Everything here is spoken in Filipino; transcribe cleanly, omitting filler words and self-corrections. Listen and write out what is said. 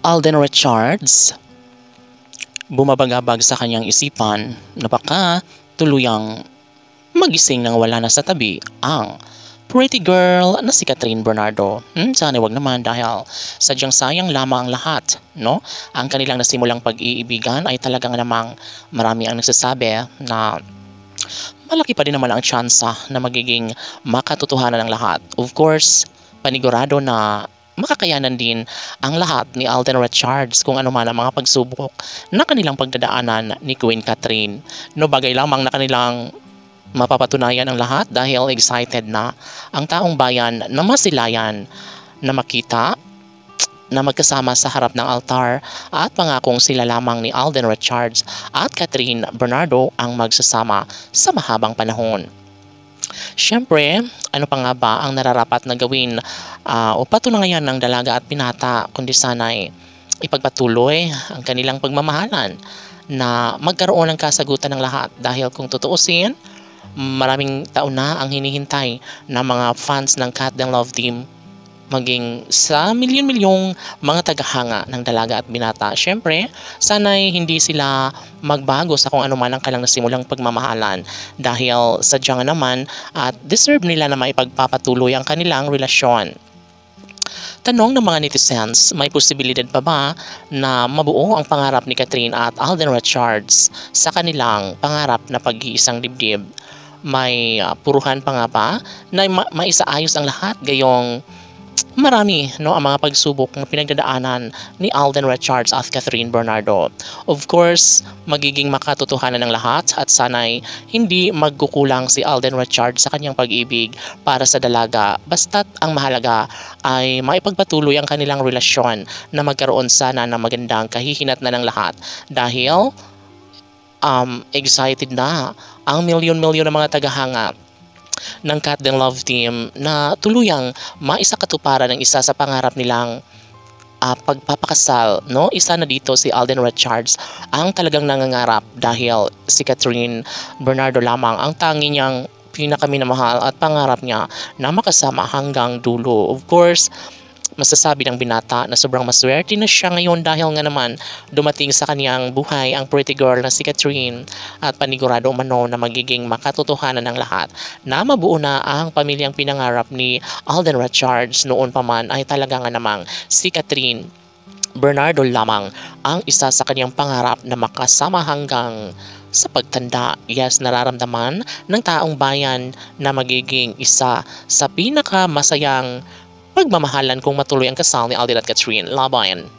Alden Richards, bumabagabag sa kanyang isipan na baka tuluyang magising nang wala na sa tabi ang pretty girl na si Catherine Bernardo. Sana wag naman dahil sadyang sayang lamang ang lahat, no? Ang kanilang nasimulang pag-iibigan ay talagang namang marami ang nagsasabi na malaki pa din naman ang tsansa na magiging makatotohanan ng lahat. Of course, panigurado na makakayanan din ang lahat ni Alden Richards kung ano man ang mga pagsubok na kanilang pagdadaanan ni Queen Catherine. No, bagay lamang na kanilang mapapatunayan ang lahat dahil excited na ang taong bayan na masilayan na makita na magkasama sa harap ng altar at pangakong sila lamang ni Alden Richards at Catherine Bernardo ang magsasama sa mahabang panahon. Siyempre, ano pa nga ba ang nararapat na gawin o patunayan ng dalaga at binata kundi sana'y ipagpatuloy ang kanilang pagmamahalan na magkaroon ng kasagutan ng lahat dahil kung tutuusin, maraming taon na ang hinihintay ng mga fans ng Cat Dang Love Team maging sa milyon-milyong mga tagahanga ng dalaga at binata. Siyempre, sana'y hindi sila magbago sa kung ano man ang kanilang nasimulang pagmamahalan dahil sadya nga naman at deserve nila na maipagpapatuloy ang kanilang relasyon. Tanong ng mga netizens, may posibilidad pa ba na mabuo ang pangarap ni Catherine at Alden Richards sa kanilang pangarap na pag-iisang dibdib? May puruhan pa nga ba na maisaayos ang lahat gayong marami ang mga pagsubok na pinagdadaanan ni Alden Richards at Catherine Bernardo. Of course, magiging makatotohanan ng lahat at sana'y hindi magkukulang si Alden Richards sa kanyang pag-ibig para sa dalaga basta't ang mahalaga ay maipagpatuloy ang kanilang relasyon na magkaroon sana ng magandang kahihinat na ng lahat dahil excited na ang milyon-milyon ng mga tagahanga ng Cat Dang Love Team na tuluyang maisakatuparan ng isa sa pangarap nilang pagpapakasal, no? Isa na dito si Alden Richards ang talagang nangangarap dahil si Catherine Bernardo lamang ang tangi niyang pinakaminamahal at pangarap niya na makasama hanggang dulo. Of course, masasabi ng binata na sobrang maswerte na siya ngayon dahil nga naman dumating sa kaniyang buhay ang pretty girl na si Catherine at panigurado umano na magiging makatotohanan ng lahat na mabuo na ang pamilyang pinangarap ni Alden Richards noon pa man ay talaga nga namang si Catherine Bernardo lamang ang isa sa kaniyang pangarap na makasama hanggang sa pagtanda. Yes, nararamdaman ng taong bayan na magiging isa sa pinakamasayang pagmamahalan kung matuloy ang kasal ni Alden at Catherine. Laban!